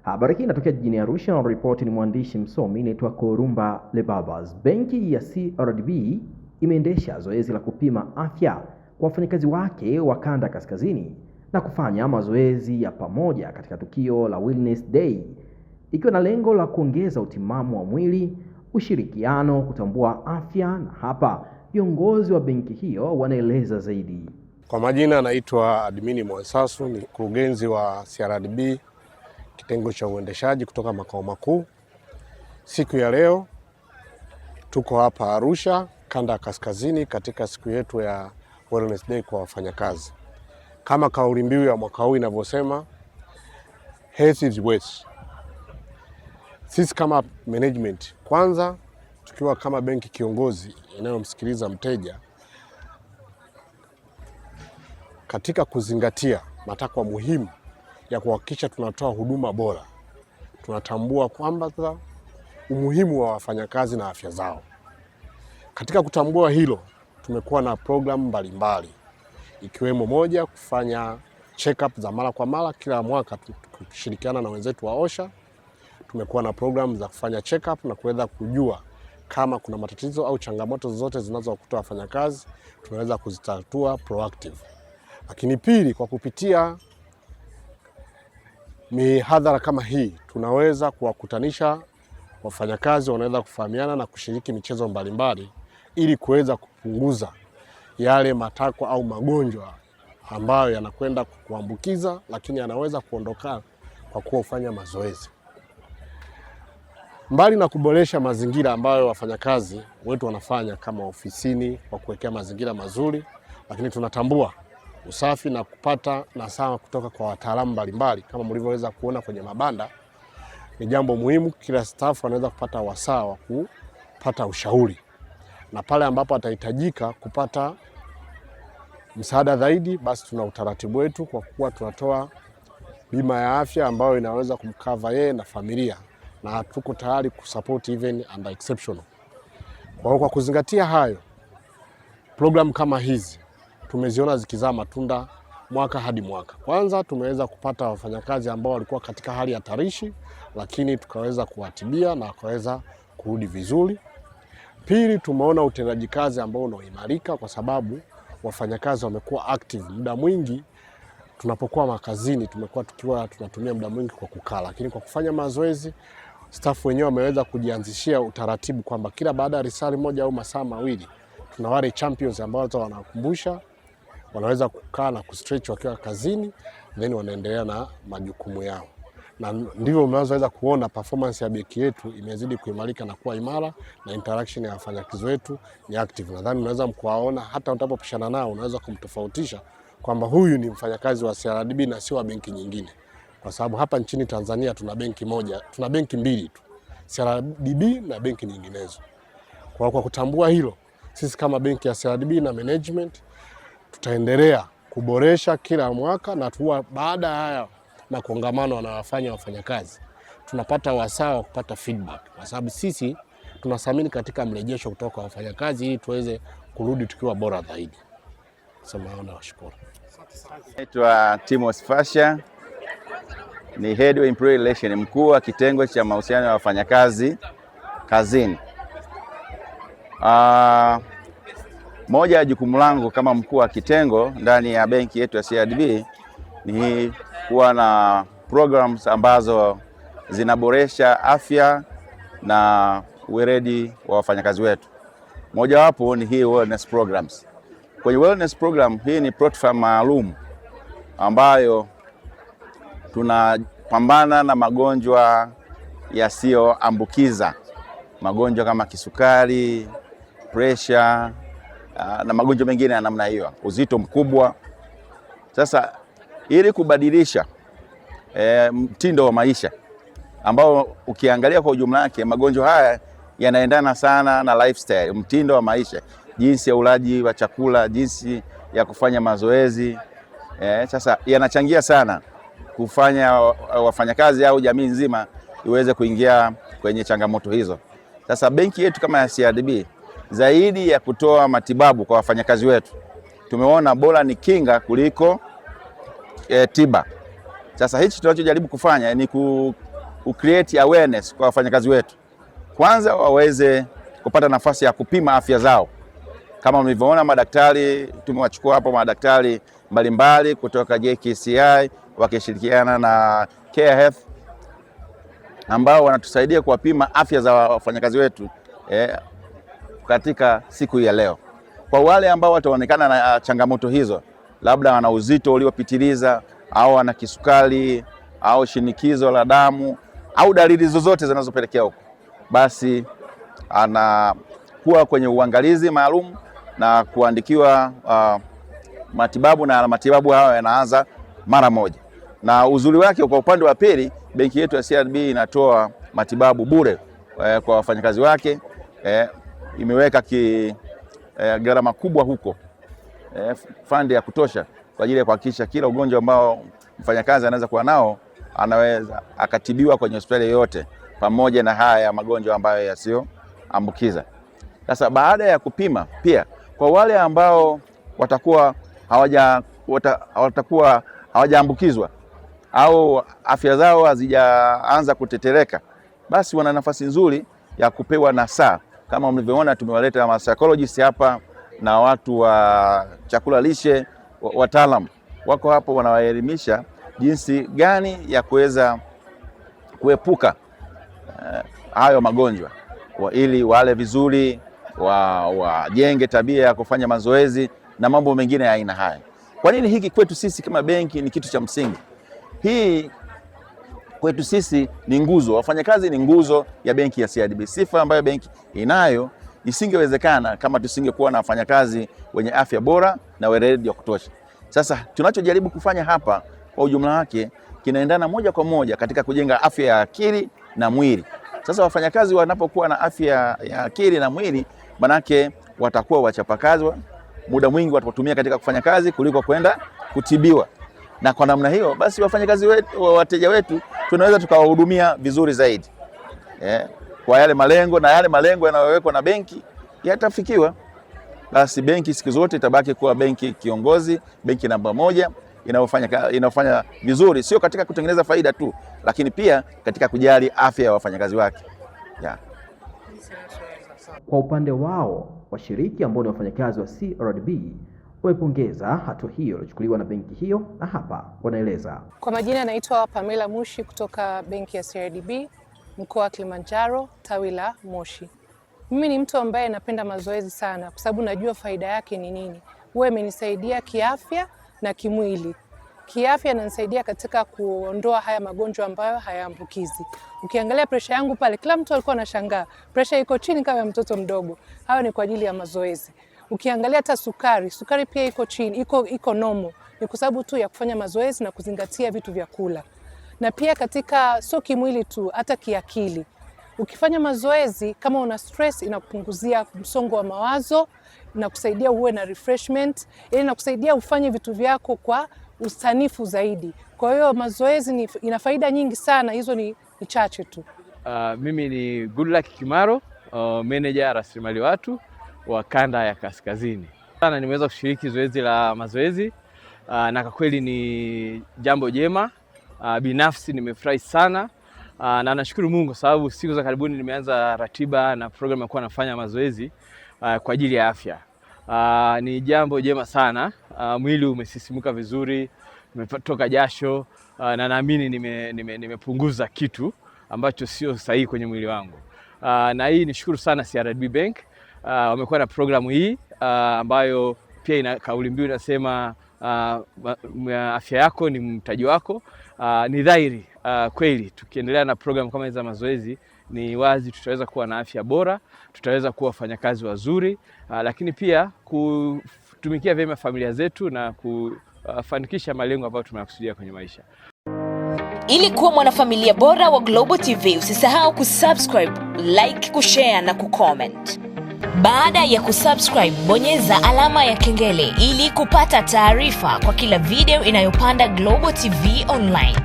Habari hii inatokea jijini Arusha na ripoti ni mwandishi msomi naitwa Korumba Lebabas. Benki ya CRDB imeendesha zoezi la kupima afya kwa wafanyakazi wake wa kanda kaskazini na kufanya mazoezi ya pamoja katika tukio la Wellness Day, ikiwa na lengo la kuongeza utimamu wa mwili, ushirikiano, kutambua afya. Na hapa viongozi wa benki hiyo wanaeleza zaidi. Kwa majina naitwa Admini Mwansasu, ni mkurugenzi wa CRDB kitengo cha uendeshaji kutoka makao makuu. Siku ya leo tuko hapa Arusha, kanda ya kaskazini, katika siku yetu ya Wellness Day kwa wafanyakazi. Kama kauli mbiu ya mwaka huu inavyosema, health is wealth. Sisi kama management, kwanza tukiwa kama benki kiongozi inayomsikiliza mteja, katika kuzingatia matakwa muhimu ya kuhakikisha tunatoa huduma bora, tunatambua kwamba umuhimu wa wafanyakazi na afya zao. Katika kutambua hilo, tumekuwa na programu mbalimbali, ikiwemo moja, kufanya check-up za mara kwa mara kila mwaka tukishirikiana na wenzetu wa OSHA. Tumekuwa na programu za kufanya check-up na kuweza kujua kama kuna matatizo au changamoto zozote zinazowakuta wafanyakazi, tunaweza kuzitatua proactive. Lakini pili, kwa kupitia mihadhara kama hii, tunaweza kuwakutanisha wafanyakazi, wanaweza kufahamiana na kushiriki michezo mbalimbali ili kuweza kupunguza yale matakwa au magonjwa ambayo yanakwenda kuambukiza, lakini yanaweza kuondoka kwa kuwa ufanya mazoezi. Mbali na kuboresha mazingira ambayo wafanyakazi wetu wanafanya kama ofisini kwa kuwekea mazingira mazuri, lakini tunatambua usafi na kupata nasaha kutoka kwa wataalamu mbalimbali kama mlivyoweza kuona kwenye mabanda ni jambo muhimu. Kila staff anaweza kupata wasaa wa kupata ushauri, na pale ambapo atahitajika kupata msaada zaidi, basi tuna utaratibu wetu kwa kuwa tunatoa bima ya afya ambayo inaweza kumcover yeye na familia, na tuko tayari kusupport even under exceptional. Kwa kuzingatia hayo, program kama hizi tumeziona zikizaa matunda mwaka hadi mwaka. Kwanza tumeweza kupata wafanyakazi ambao walikuwa katika hali hatarishi, lakini tukaweza kuwatibia na wakaweza kurudi vizuri. Pili, tumeona utendaji kazi ambao unaimarika kwa sababu wafanyakazi wamekuwa active. Muda mwingi tunapokuwa makazini tumekuwa tunatumia muda mwingi kwa kukaa, lakini kwa kufanya mazoezi, staff wenyewe wameweza kujianzishia utaratibu kwamba kila baada ya risali moja au masaa mawili tuna wale champions ambao wanakumbusha, wanaweza kukaa na kustretch wakiwa kazini, then wanaendelea na majukumu yao. Na ndivyo mnaweza kuona performance ya benki yetu imezidi kuimarika na kuwa imara, na interaction ya wafanyakazi wetu ni active. Nadhani unaweza mkuwaona hata utapopishana nao, unaweza kumtofautisha kwamba huyu ni mfanyakazi wa CRDB na sio wa benki nyingine. Kwa sababu hapa nchini Tanzania tuna benki moja, tuna benki mbili tu, CRDB na benki nyinginezo. Kwa kutambua hilo, sisi kama benki ya CRDB na management tutaendelea kuboresha kila mwaka, na tuwa baada haya na kongamano wanawafanya wafanyakazi tunapata wasaa wa kupata feedback, kwa sababu sisi tunathamini katika mrejesho kutoka kwa wafanyakazi ili tuweze kurudi tukiwa bora zaidi. Sema washukuru. Naitwa Timothy Fasha, ni Head of Employee Relations, mkuu wa kitengo cha mahusiano ya wafanyakazi kazini. Moja ya jukumu langu kama mkuu wa kitengo ndani ya benki yetu ya CRDB ni kuwa na programs ambazo zinaboresha afya na weledi wa wafanyakazi wetu. Mojawapo ni hii wellness programs. Kwenye wellness program hii ni platform maalum ambayo tunapambana na magonjwa yasiyoambukiza, magonjwa kama kisukari, pressure na magonjwa mengine ya namna hiyo, uzito mkubwa. Sasa ili kubadilisha mtindo wa maisha ambao ukiangalia kwa ujumla yake magonjwa haya yanaendana sana na lifestyle, mtindo wa maisha, jinsi ya ulaji wa chakula, jinsi ya kufanya mazoezi. Sasa yanachangia sana kufanya wafanyakazi au jamii nzima iweze kuingia kwenye changamoto hizo. Sasa benki yetu kama ya CRDB, zaidi ya kutoa matibabu kwa wafanyakazi wetu, tumeona bora ni kinga kuliko tiba. Sasa hichi tunachojaribu kufanya ni create awareness kwa wafanyakazi wetu, kwanza waweze kupata nafasi ya kupima afya zao. Kama mlivyoona madaktari, tumewachukua hapo madaktari mbalimbali kutoka JKCI wakishirikiana na Care Health ambao wanatusaidia kuwapima afya za wafanyakazi wetu katika siku ya leo. Kwa wale ambao wataonekana na changamoto hizo, labda wana uzito uliopitiliza au wana kisukari au shinikizo la damu au dalili zozote zinazopelekea huko, basi anakuwa kwenye uangalizi maalum na kuandikiwa matibabu, na matibabu hayo yanaanza mara moja. Na uzuri wake kwa upande wa pili, benki yetu ya CRDB inatoa matibabu bure kwa wafanyakazi wake. Imeweka gharama kubwa huko, fund ya kutosha kwa ajili ya kuhakikisha kila ugonjwa ambao mfanyakazi anaweza kuwa nao anaweza akatibiwa kwenye hospitali yoyote, pamoja na haya magonjwa ambayo yasiyoambukiza. Sasa baada ya kupima, pia kwa wale ambao watakuwa hawajaambukizwa au afya zao hazijaanza kutetereka, basi wana nafasi nzuri ya kupewa nasaa. Kama mlivyoona, tumewaleta ma psychologist hapa na watu wa chakula lishe, wataalamu wako hapo, wanawaelimisha jinsi gani ya kuweza kuepuka hayo magonjwa, ili wale vizuri, wajenge tabia ya kufanya mazoezi na mambo mengine ya aina haya. Kwa nini hiki kwetu sisi kama benki ni kitu cha msingi? Hii kwetu sisi ni nguzo, wafanyakazi ni nguzo ya benki ya CRDB. Sifa ambayo benki inayo isingewezekana kama tusingekuwa na wafanyakazi wenye afya bora na weledi wa kutosha. Sasa tunachojaribu kufanya hapa kwa ujumla wake kinaendana moja kwa moja katika kujenga afya ya akili na mwili. Sasa wafanyakazi wanapokuwa na afya ya akili na mwili, manake watakuwa wachapakazi, muda mwingi watatumia katika kufanya kazi kuliko kwenda kutibiwa. Na kwa namna hiyo basi wafanyakazi wetu, wateja wetu, tunaweza tukawahudumia vizuri zaidi. Kwa yale malengo, na yale malengo yanayowekwa na benki yatafikiwa, basi benki siku zote itabaki kuwa benki kiongozi, benki namba moja inayofanya vizuri, sio katika kutengeneza faida tu, lakini pia katika kujali afya ya wafanyakazi wake. Kwa upande wao, washiriki ambao ni wafanyakazi wa CRDB wamepongeza hatua hiyo iliyochukuliwa na benki hiyo, na hapa wanaeleza. Kwa majina naitwa Pamela Mushi kutoka benki ya CRDB mkoa wa Kilimanjaro, tawi la Moshi. Mimi ni mtu ambaye napenda mazoezi sana kwa sababu najua faida yake ni nini. Huwa imenisaidia kiafya na kimwili. Kiafya inanisaidia katika kuondoa haya magonjwa ambayo hayaambukizi. Ukiangalia presha yangu pale, kila mtu alikuwa anashangaa, presha iko chini kama mtoto mdogo. Hayo ni kwa ajili ya mazoezi. Ukiangalia hata sukari pia iko chini, iko normal. Ni kwa sababu tu ya kufanya mazoezi na kuzingatia vitu vya kula. Na pia katika sio kimwili tu, hata kiakili. Ukifanya mazoezi, kama una stress, inakupunguzia msongo wa mawazo, inakusaidia uwe na refreshment, inakusaidia ufanye vitu vyako kwa usanifu zaidi. Kwa hiyo mazoezi ina faida nyingi sana, hizo ni chache tu. Mimi ni Goodluck Kimaro, manager rasilimali watu wa kanda ya Kaskazini. Sana nimeweza kushiriki zoezi la mazoezi na kwa kweli ni jambo jema. Binafsi nimefurahi sana na nashukuru Mungu sababu siku za karibuni nimeanza ratiba na program ya kuwa nafanya mazoezi kwa ajili ya afya. Ni jambo jema sana. Mwili umesisimuka vizuri, nimetoka jasho na naamini nimepunguza kitu ambacho sio sahihi kwenye mwili wangu. Na hii nishukuru sana CRDB Bank. Wamekuwa na programu hii ambayo pia ina kauli mbiu inasema afya yako ni mtaji wako. Ni dhahiri kweli tukiendelea na programu kama hizo za mazoezi, ni wazi tutaweza kuwa na afya bora, tutaweza kuwa wafanyakazi wazuri, lakini pia kutumikia vyema familia zetu na kufanikisha malengo ambayo tumeyakusudia kwenye maisha. Ili kuwa mwanafamilia bora wa Global TV, usisahau kusubscribe, like, kushare na kucomment. Baada ya kusubscribe, bonyeza alama ya kengele ili kupata taarifa kwa kila video inayopanda Global TV Online.